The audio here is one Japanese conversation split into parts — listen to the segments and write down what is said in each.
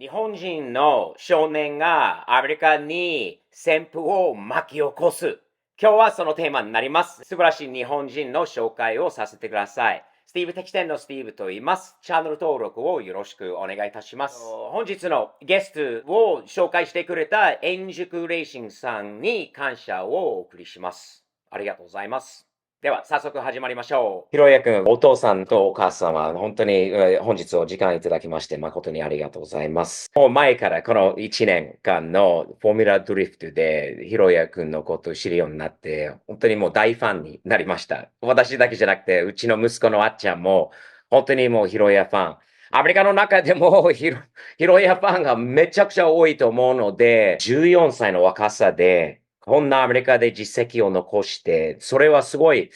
日本人の少年がアメリカに旋風を巻き起こす。今日はそのテーマになります。素晴らしい日本人の紹介をさせてください。スティーブ敵店のスティーブと言います。チャンネル登録をよろしくお願いいたします。本日のゲストを紹介してくれた円熟レーシングさんに感謝をお送りします。ありがとうございます。では、早速始まりましょう。ひろやくん、お父さんとお母様、本当に本日お時間いただきまして、誠にありがとうございます。もう前からこの1年間のフォーミュラドリフトで、ひろやくんのことを知るようになって、本当にもう大ファンになりました。私だけじゃなくて、うちの息子のあっちゃんも、本当にもうひろやファン。アメリカの中でもひろやファンがめちゃくちゃ多いと思うので、14歳の若さで、こんなアメリカで実績を残して、それはすごい、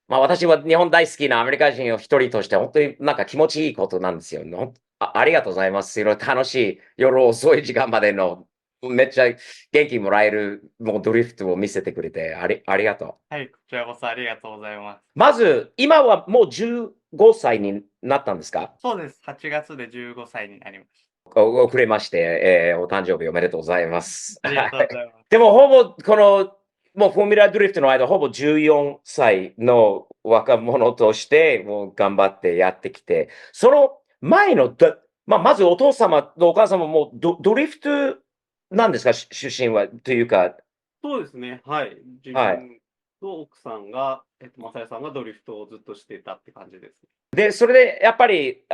私は日本大好きなアメリカ人を一人として、本当になんか気持ちいいことなんですよ。ありがとうございます。いろいろ楽しい夜遅い時間までの、めっちゃ元気もらえる、もうドリフトを見せてくれて、ありがとう。はい、こちらこそありがとうございます。まず、今はもう15歳になったんですか？そうです。8月で15歳になりまし遅れまして、お誕生日おめでとうございます。た。ありがとうございます。でも、ほぼ、もうフォーミュラドリフトの間、ほぼ14歳の若者として、もう頑張ってやってきて、その前のまずお父様とお母様もドリフトなんですか、出身は、というか、そうですね。はい。自はい。分と奥さんが、雅也さんがドリフトをずっとしてたって感じです。で、それで、やっぱり、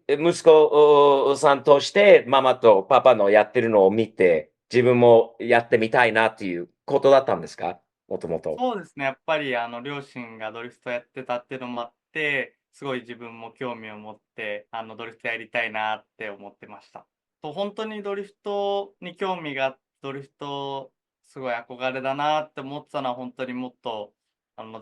息子さんとして、ママとパパのやってるのを見て、自分もやってみたいなっていうことだったんですか？もともと。そうですね。やっぱり両親がドリフトやってたっていうのもあって、すごい自分も興味を持って、ドリフトやりたいなって思ってました。本当にドリフトに興味があって、ドリフトすごい憧れだなって思ってたのは本当にもっと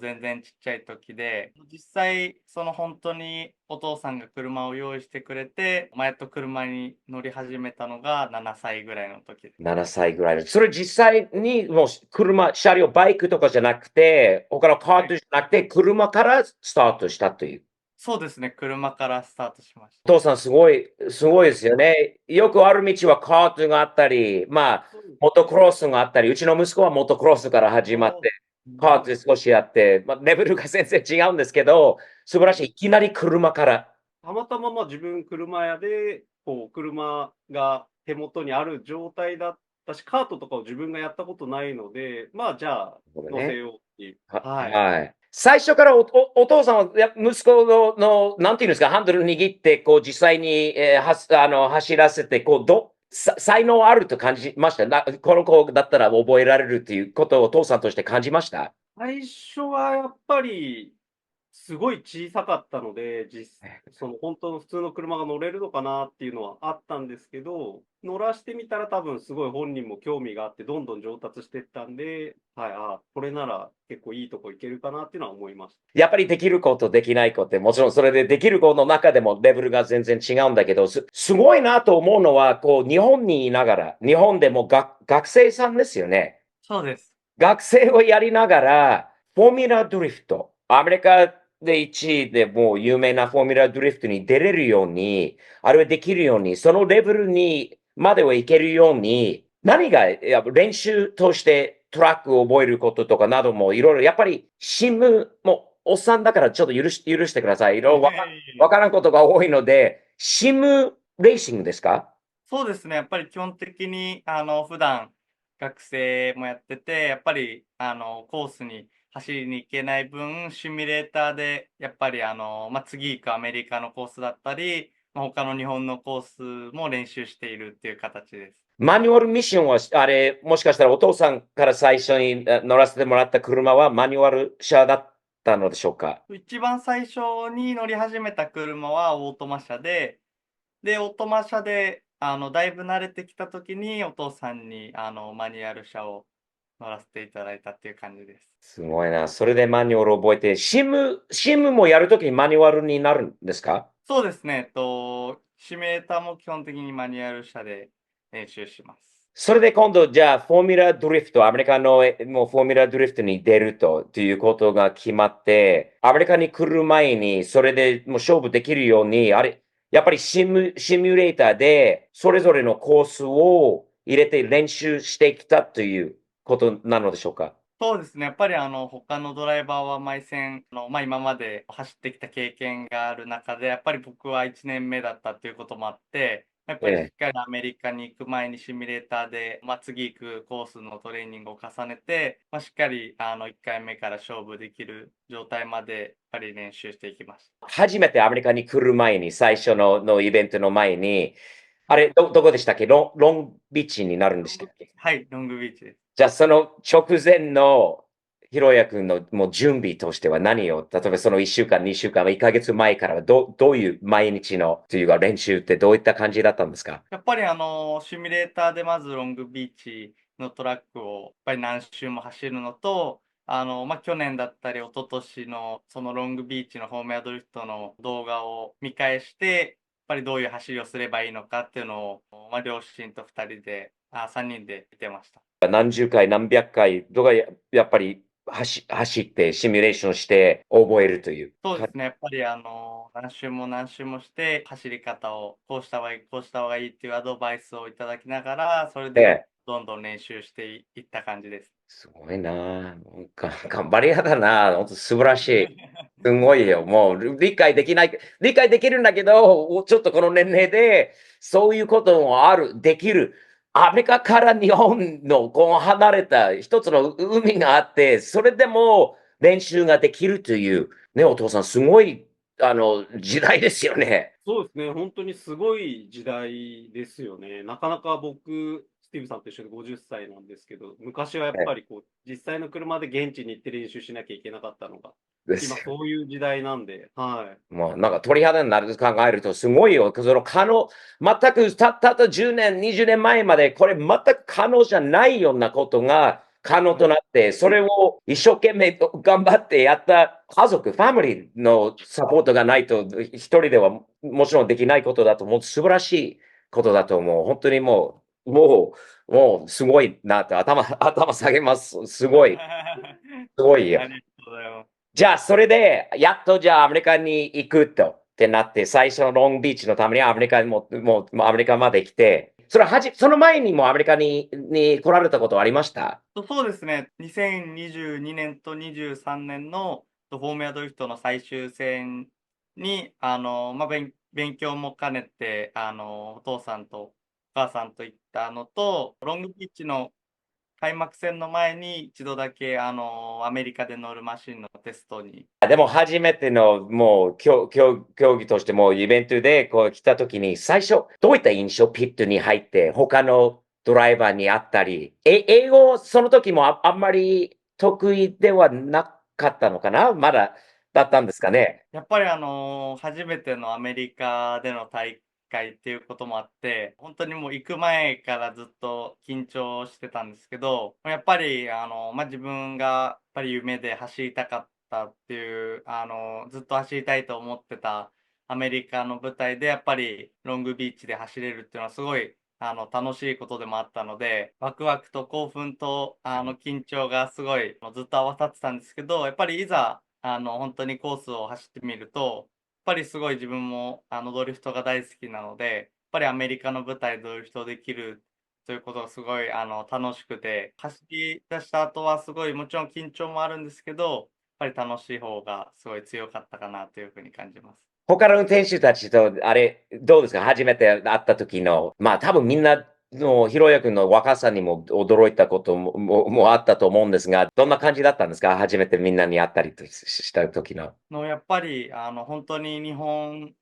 全然ちっちゃい時で、実際、本当にお父さんが車を用意してくれて、やっと車に乗り始めたのが7歳ぐらいの時です。7歳ぐらいで。それ実際にもう車、車両、バイクとかじゃなくて、他のカートじゃなくて、車からスタートしたという。そうですね、車からスタートしました。お父さんすごいですよね。よくある道はカートがあったり、そうですモトクロスがあったり、うちの息子はモトクロスから始まっあて、カートで少しやって、レベルが全然違うんですけど、素晴らしい。いきなり車から。たまたま自分車屋で、車が手元にある状態だったし、カートとかを自分がやったことないので、じゃあ、これね。乗せようっていう。はい。はい。最初からお父さんは、息子なんていうんですか、ハンドル握って、実際に、走らせて、才能あると感じました。この子だったら覚えられるっていうことをお父さんとして感じました？最初はやっぱり、すごい小さかったので、その本当の普通の車が乗れるのかなっていうのはあったんですけど、乗らしてみたら多分すごい本人も興味があって、どんどん上達していったんで、はい、これなら結構いいとこ行けるかなっていうのは思いました。やっぱりできる子とできない子って、もちろんそれでできる子の中でもレベルが全然違うんだけど、すごいなと思うのは、日本にいながら、日本でも学生さんですよね。そうです。学生をやりながら、フォーミュラドリフト、アメリカで1位でもう有名なフォーミュラドリフトに出れるように、あるいはできるように、そのレベルにまではいけるように、何が練習としてトラックを覚えることとかなどもいろいろ、やっぱり新聞もおっさんだからちょっと許してください。いろいろわからんことが多いので、シムレーシングですか？そうですね、やっぱり基本的に、普段学生もやってて、やっぱり、コースに走りに行けない分、シミュレーターで、やっぱり、次行くアメリカのコースだったり、他の日本のコースも練習しているっていう形です。マニュアルミッションは、あれ、もしかしたらお父さんから最初に乗らせてもらった車はマニュアル車だったのでしょうか？一番最初に乗り始めた車はオートマ車で、オートマ車で、だいぶ慣れてきた時に、お父さんに、マニュアル車を乗らせていただいたっていう感じです。すごいな。それでマニュアルを覚えて、シムもやるときにマニュアルになるんですか？そうですね。シミュレーターも基本的にマニュアル車で練習します。それで今度、じゃあ、フォーミュラドリフト、アメリカのもうフォーミュラドリフトに出るということが決まって、アメリカに来る前に、それでもう勝負できるように、あれ、やっぱりシミュレーターでそれぞれのコースを入れて練習してきたということなのでしょうか？そうですね。やっぱり他のドライバーは毎戦、今まで走ってきた経験がある中で、やっぱり僕は1年目だったということもあって、やっぱりしっええ。かりアメリカに行く前にシミュレーターで、次行くコースのトレーニングを重ねて、しっかり1回目から勝負できる状態まで、やっぱり練習していきました。初めてアメリカに来る前に、最初のイベントの前に、あはい。れ、どこでしたっけ？ロングビーチになるんでしたっけ？はい、ロングビーチです。じゃあ、その直前のひろやくんのもう準備としては何を、例えばその1週間、2週間、1ヶ月前からはどういう毎日のというか練習ってどういった感じだったんですか？やっぱりシミュレーターでまずロングビーチのトラックをやっぱり何周も走るのと、去年だったり一昨年のそのロングビーチのホームエアドリフトの動画を見返して、やっぱりどういう走りをすればいいのかっていうのを、両親と2人で、3人で見てました。何十回、何百回とかやっぱり走ってシミュレーションして覚えるという。そうですね。やっぱり何周も何周もして走り方をこうした方がいい、こうした方がいいっていうアドバイスをいただきながら、それでええ。どんどん練習していった感じです。すごいなぁ。なんか頑張り屋だなぁ。ほんと素晴らしい。すごいよ。もう理解できるんだけど、ちょっとこの年齢で、そういうこともできる。アメリカから日本のこう離れた一つの海があって、それでも練習ができるという、ね、お父さん、すごい、時代ですよね。そうですね、本当にすごい時代ですよね。なかなか僕、スティーブさんと一緒で50歳なんですけど、昔はやっぱり実際の車で現地に行って練習しなきゃいけなかったのが、今ですよ。そういう時代なんで、はい。もうなんか鳥肌になると考えるとすごいよ。全くたった10年、20年前までこれ全く可能じゃないようなことが可能となって、それを一生懸命頑張ってやった家族、ファミリーのサポートがないと一人ではもちろんできないことだと思う。素晴らしいことだと思う。本当にもうすごいなって頭下げます。すごい、すごいよ。ありがとうございます。じゃあ、それで、やっとじゃあアメリカに行くってなって、最初のロングビーチのためにアメリカにもうアメリカまで来て、その前にもアメリカに来られたことありました？そうですね。2022年と23年のフォームエアドリフトの最終戦に、勉強も兼ねて、お父さんとお母さんと行ったのと、ロングビーチの開幕戦の前に一度だけ、アメリカで乗るマシンのテストに。でも初めてのもう競技としてもイベントでこう来た時に最初どういった印象ピットに入って他のドライバーに会ったり、英語その時もあんまり得意ではなかったのかなまだだったんですかね？やっぱり初めてのアメリカでの大会っていうこともあって、本当にもう行く前からずっと緊張してたんですけど、やっぱり自分がやっぱり夢で走りたかったっていう、ずっと走りたいと思ってたアメリカの舞台でやっぱりロングビーチで走れるっていうのはすごい楽しいことでもあったので、ワクワクと興奮と緊張がすごいずっと合わさってたんですけど、やっぱりいざ本当にコースを走ってみると、やっぱりすごい自分もドリフトが大好きなので、やっぱりアメリカの舞台でドリフトできるということがすごい楽しくて、走り出した後はすごいもちろん緊張もあるんですけど、やっぱり楽しい方がすごい強かったかなというふうに感じます。他の運転手たちと、あれ、どうですか初めて会った時の、まあ多分みんなの、ひろやくんの若さにも驚いたこともあったと思うんですが、どんな感じだったんですか初めてみんなに会ったりした時の。やっぱり本当に日本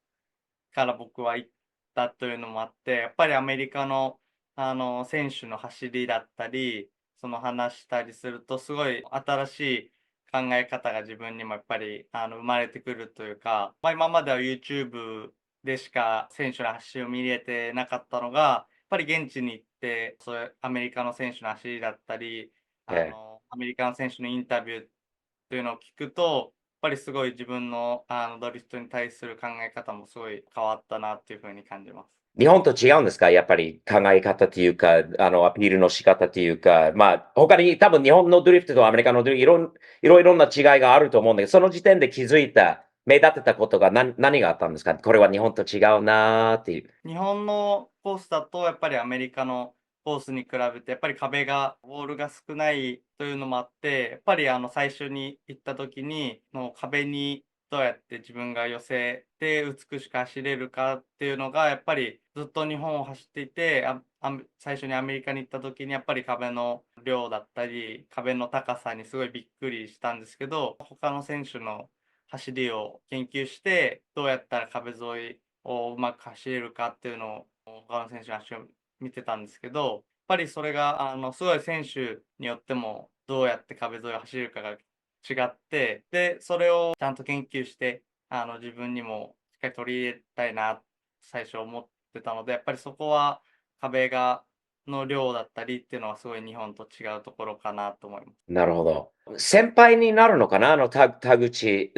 から僕は行ったというのもあって、やっぱりアメリカの選手の走りだったり、その話したりすると、すごい新しい考え方が自分にもやっぱり生まれてくるというか、今までは YouTube でしか選手の走りを見れてなかったのが、やっぱり現地に行って、そういうアメリカの選手の走りだったり、えアメリカの選手のインタビューというのを聞くと、やっぱりすごい自分のドリフトに対する考え方もすごい変わったなっていう風に感じます。日本と違うんですかやっぱり考え方というか、アピールの仕方というか、まあ、他に多分日本のドリフトとアメリカのドリフト、いろいろな違いがあると思うんだけど、その時点で気づいた目立ってたことが何があったんですか？これは日本と違うなーっていう。日本のコースだと、やっぱりアメリカのコースに比べて、やっぱりボールが少ないというのもあって、やっぱり最初に行った時に、壁にどうやって自分が寄せて美しく走れるかっていうのが、やっぱりずっと日本を走っていて、最初にアメリカに行った時に、やっぱり壁の量だったり、壁の高さにすごいびっくりしたんですけど、他の選手の走りを研究して、どうやったら壁沿いをうまく走れるかっていうのを他の選手の足を見てたんですけど、やっぱりそれがすごい選手によってもどうやって壁沿いを走れるかが違って、で、それをちゃんと研究して、自分にもしっかり取り入れたいな、最初思ってたので、やっぱりそこはの量だったりっていうのはすごい日本と違うところかなと思います。なるほど。先輩になるのかな田口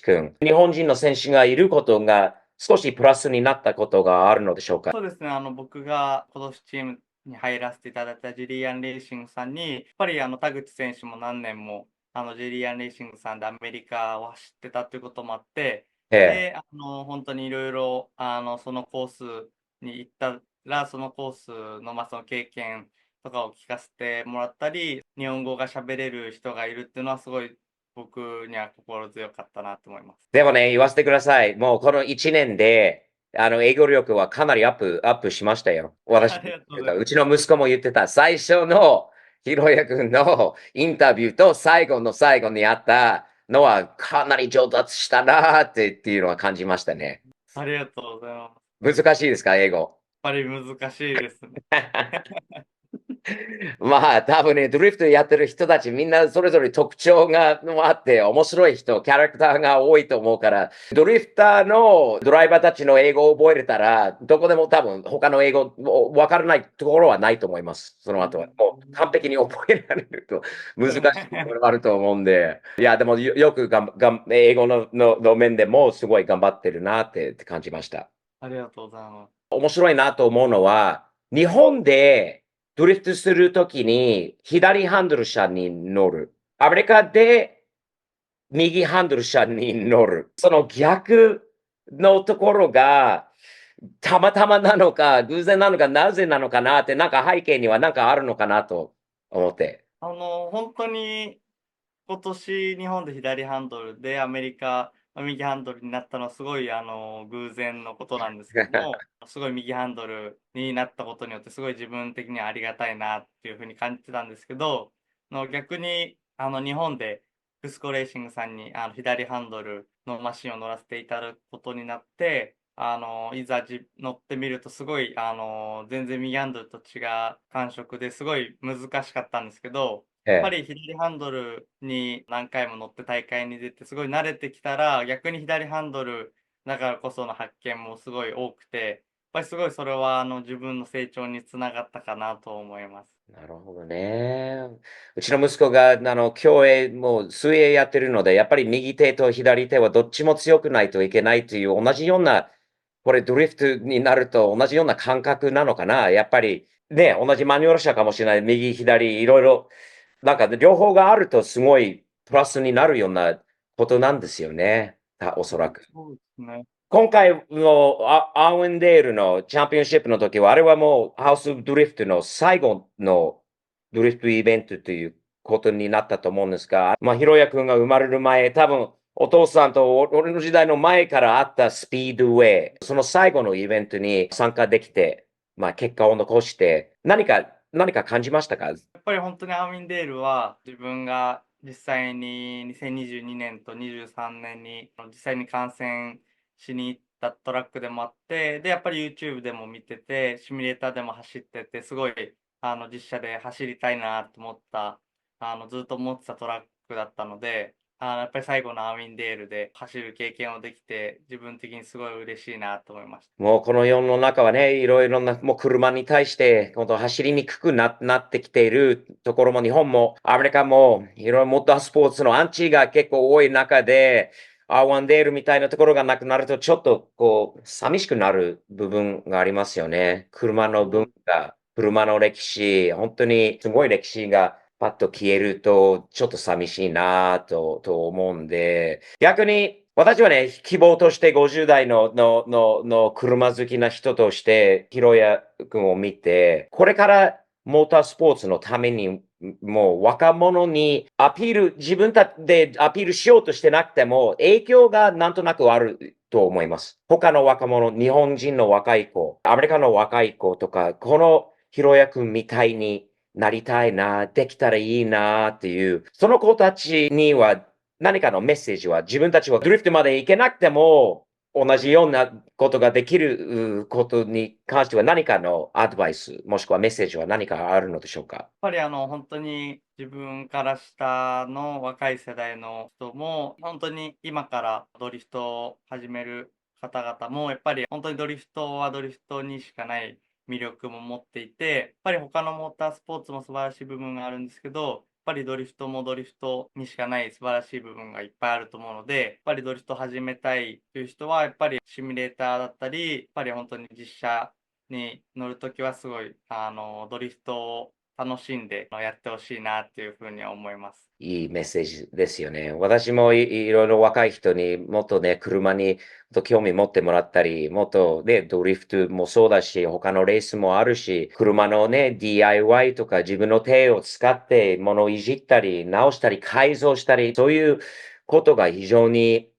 くん。日本人の選手がいることが少しプラスになったことがあるのでしょうか？そうですね、僕が今年チームに入らせていただいたジェリーアンレーシングさんに、やっぱり田口選手も何年もジェリーアンレーシングさんでアメリカを走ってたということもあって、ええ。で、本当にいろいろ、そのコースに行ったら、そのコースの、その経験とかを聞かせてもらったり、日本語が喋れる人がいるっていうのはすごい僕には心強かったなと思います。でもね、言わせてください。もうこの1年で、英語力はかなりアップしましたよ。私、ありがとうございます。うちの息子も言ってた。最初のひろやくんのインタビューと最後の最後にあったのはかなり上達したなーっていうのは感じましたね。ありがとうございます。難しいですか、英語？やっぱり難しいですね。まあ、多分ね、ドリフトやってる人たちみんなそれぞれ特徴があって、面白い人、キャラクターが多いと思うから、ドリフターのドライバーたちの英語を覚えれたら、どこでも多分他の英語わからないところはないと思います。その後は。もう完璧に覚えられると難しいところがあると思うんで。いや、でもよく英語の面でもすごい頑張ってるなって感じました。ありがとうございます。面白いなと思うのは、日本でドリフトするときに左ハンドル車に乗る。アメリカで右ハンドル車に乗る。その逆のところが、たまたまなのか、偶然なのか、なぜなのかなって、なんか背景にはなんかあるのかなと思って。本当に今年日本で左ハンドルでアメリカ右ハンドルになったのはすごい偶然のことなんですけども、すごい右ハンドルになったことによってすごい自分的にはありがたいなっていうふうに感じてたんですけど、逆に日本でクスコレーシングさんに左ハンドルのマシンを乗らせていただくことになって、いざ乗ってみるとすごい全然右ハンドルと違う感触ですごい難しかったんですけど、やっぱええ、り左ハンドルに何回も乗って大会に出てすごい慣れてきたら逆に左ハンドルだからこその発見もすごい多くて、やっぱりすごいそれは自分の成長につながったかなと思います。なるほどね。うちの息子が、競泳、もう水泳やってるので、やっぱり右手と左手はどっちも強くないといけないという同じような、これドリフトになると同じような感覚なのかな。やっぱりね、同じマニュアル車かもしれない。右、左、いろいろ、なんか両方があるとすごいプラスになるようなことなんですよね。おそらく。そうですね。今回のアーウェンデールのチャンピオンシップの時は、あれはもうハウスドリフトの最後のドリフトイベントということになったと思うんですが、まあ、ひろやくんが生まれる前、多分お父さんと俺の時代の前からあったスピードウェイ、その最後のイベントに参加できて、まあ、結果を残して、何か感じましたか？やっぱり本当にアーミンデールは自分が実際に2022年と23年に実際に観戦しに行ったトラックでもあって、で、やっぱり YouTube でも見てて、シミュレーターでも走ってて、すごい実車で走りたいなと思った、ずっと思ってたトラックだったので、やっぱり最後のアーミンデールで走る経験をできて、自分的にすごい嬉しいなと思いました。もうこの世の中はね、いろいろな、もう車に対して、本当走りにくくなってきているところも、日本もアメリカも、いろいろモータースポーツのアンチが結構多い中で、アーワンデールみたいなところがなくなると、ちょっとこう、寂しくなる部分がありますよね。車の文化、車の歴史、本当にすごい歴史がパッと消えると、ちょっと寂しいなと思うんで、逆に、私はね、希望として50代の車好きな人として、ヒロヤ君を見て、これからモータースポーツのために、もう若者にアピール、自分たちでアピールしようとしてなくても、影響がなんとなくあると思います。他の若者、日本人の若い子、アメリカの若い子とか、このヒロヤ君みたいになりたいな、できたらいいなっていう、その子たちには何かのメッセージは自分たちはドリフトまで行けなくても同じようなことができることに関しては何かのアドバイスもしくはメッセージは何かあるのでしょうか？やっぱり本当に自分から下の若い世代の人も、本当に今からドリフトを始める方々も、やっぱり本当にドリフトはドリフトにしかない魅力も持っていて、やっぱり他のモータースポーツも素晴らしい部分があるんですけど、やっぱりドリフトもドリフトにしかない素晴らしい部分がいっぱいあると思うので、やっぱりドリフト始めたいという人は、やっぱりシミュレーターだったり、やっぱり本当に実車に乗るときはすごい、ドリフトを楽しんでやってほしいなっていうふうには思います。いいメッセージですよね。私もいろいろ若い人にもっとね、車にもっと興味持ってもらったり、もっとね、ドリフトもそうだし、他のレースもあるし、車のね、DIY とか自分の手を使って物をいじったり、直したり、改造したり、そういうことが非常に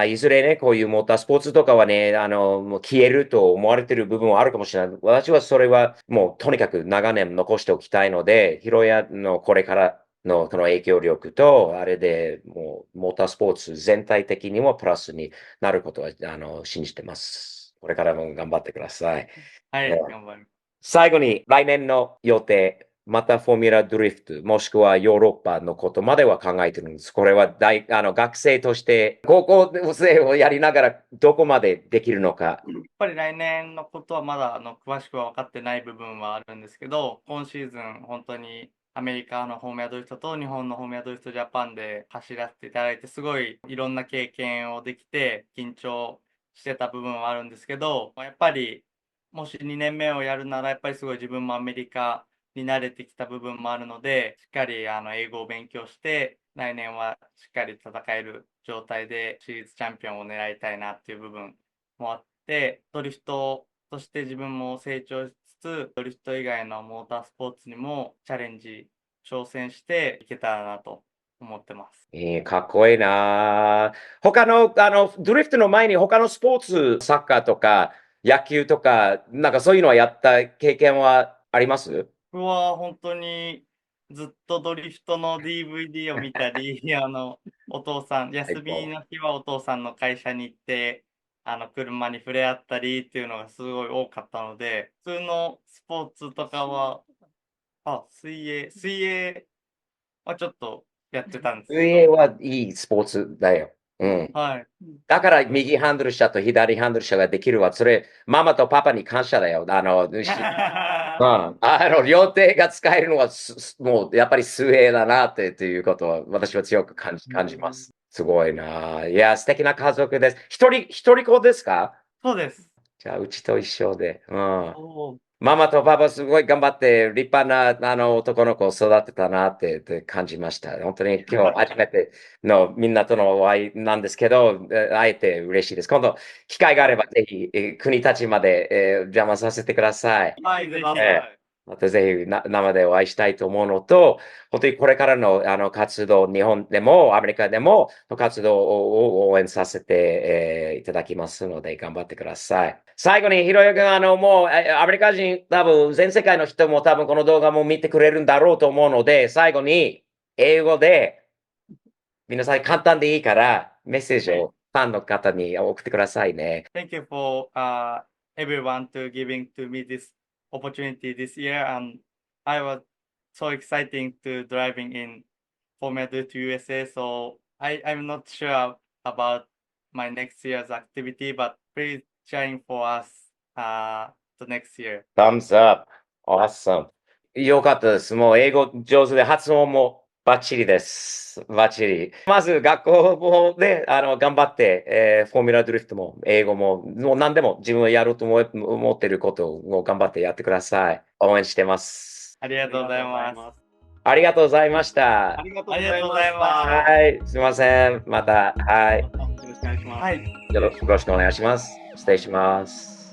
いずれね、こういうモータースポーツとかはね、もう消えると思われている部分はあるかもしれない。私はそれはもうとにかく長年残しておきたいので、ヒロヤのこれからのこの影響力と、あれでもうモータースポーツ全体的にもプラスになることは、信じてます。これからも頑張ってください。はえい、頑張ります。最後に来年の予定、またフォーミュラドリフト、もしくはヨーロッパのことまでは考えてるんです。これは学生として、高校生をやりながらどこまでできるのか。やっぱり来年のことはまだ詳しくは分かってない部分はあるんですけど、今シーズン本当にアメリカのフォーミュラドリフトと日本のフォーミュラドリフトジャパンで走らせていただいて、すごいいろんな経験をできて緊張してた部分はあるんですけど、やっぱりもし2年目をやるならやっぱりすごい自分もアメリカに慣れてきた部分もあるので、しっかり英語を勉強して、来年はしっかり戦える状態でシリーズチャンピオンを狙いたいなっていう部分もあって、ドリフトとして自分も成長しつつ、ドリフト以外のモータースポーツにもチャレンジ、挑戦していけたらなと思ってます。かっこいいな。他の、ドリフトの前に他のスポーツ、サッカーとか野球とか、なんかそういうのはやった経験はあります？僕は本当にずっとドリフトの DVD を見たり、お父さん、休みの日はお父さんの会社に行って、車に触れ合ったりっていうのがすごい多かったので、普通のスポーツとかは、水泳はちょっとやってたんですけど、水泳はいいスポーツだよ。うん。はい。だから右ハンドル車と左ハンドル車ができるわ。それ、ママとパパに感謝だよ。両手が使えるのはもうやっぱり水泳だなっていうことは私は強く感じます。すごいな。いや、素敵な家族です。一人子ですか？そうです。じゃあ、うちと一緒で。うん。おーママとパパすごい頑張って立派な男の子を育てたなって感じました。本当に今日初めてのみんなとのお会いなんですけど、会えて嬉しいです。今度機会があればぜひ、国立まで、邪魔させてください。はい、ぜひ。またぜひ生でお会いしたいと思うのと、本当にこれからの活動、日本でもアメリカでもの活動を応援させて、いただきますので、頑張ってください。最後に、ひろゆくん、もう、アメリカ人、多分、全世界の人も多分この動画も見てくれるんだろうと思うので、最後に、英語で、皆さん簡単でいいから、メッセージをファンの方に送ってくださいね。Thank you for everyone to giving to me this opportunity this year, and I was so exciting to driving in Formula 2 to USA. So I'm not sure about my next year's activity, but please cheering for us the next year. Thumbs up. Awesome. よかったです。もう英語上手で発音もバッチリです。バッチリ。まず学校で頑張って、フォーミュラドリフトも英語も、もう何でも自分がやろうと思っていることを頑張ってやってください。応援してます。ありがとうございます。ありがとうございましたあ。りがとうありがございましとうございまた。はい、すみません。また、はい、よろしくお願いします。はい。よろしくお願いします。失礼します。